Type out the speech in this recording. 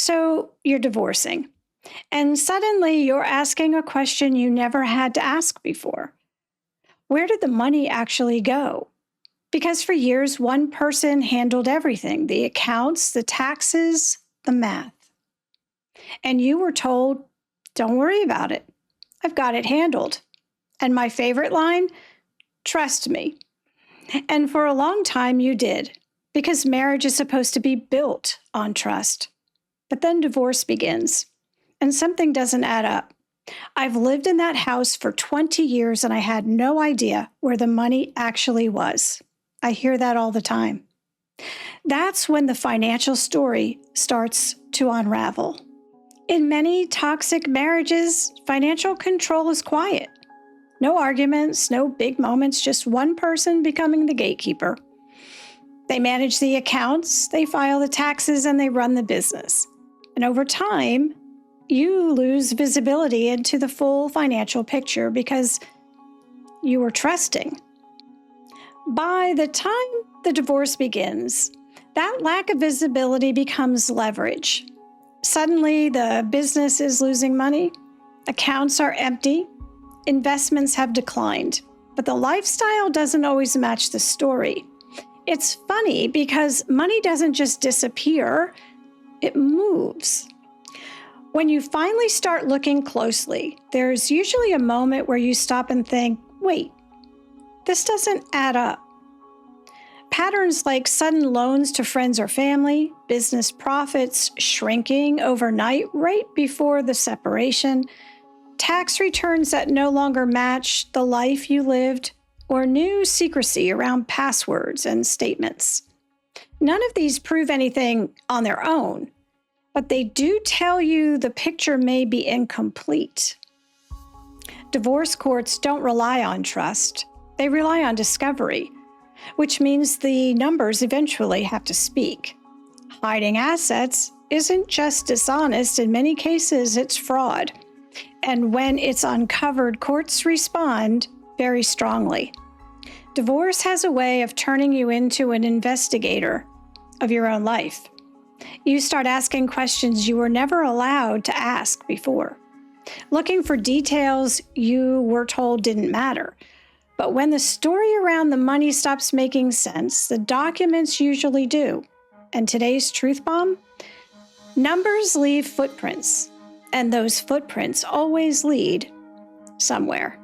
So you're divorcing, and suddenly you're asking a question you never had to ask before. Where did the money actually go? Because for years, one person handled everything: the accounts, the taxes, the math. And you were told, don't worry about it. I've got it handled. And my favorite line, trust me. And for a long time, you did, because marriage is supposed to be built on trust. But then divorce begins, and something doesn't add up. I've lived in that house for 20 years, and I had no idea where the money actually was. I hear that all the time. That's when the financial story starts to unravel. In many toxic marriages, financial control is quiet. No arguments, no big moments, just one person becoming the gatekeeper. They manage the accounts, they file the taxes, and they run the business. And over time, you lose visibility into the full financial picture because you were trusting. By the time the divorce begins, that lack of visibility becomes leverage. Suddenly, the business is losing money, accounts are empty, investments have declined, but the lifestyle doesn't always match the story. It's funny because money doesn't just disappear, it moves. When you finally start looking closely, there's usually a moment where you stop and think, wait, this doesn't add up. Patterns like sudden loans to friends or family, business profits shrinking overnight right before the separation, tax returns that no longer match the life you lived, or new secrecy around passwords and statements. None of these prove anything on their own, but they do tell you the picture may be incomplete. Divorce courts don't rely on trust. They rely on discovery, which means the numbers eventually have to speak. Hiding assets isn't just dishonest. In many cases, it's fraud. And when it's uncovered, courts respond very strongly. Divorce has a way of turning you into an investigator of your own life. You start asking questions you were never allowed to ask before, looking for details you were told didn't matter. But when the story around the money stops making sense, the documents usually do. And today's truth bomb? Numbers leave footprints, and those footprints always lead somewhere.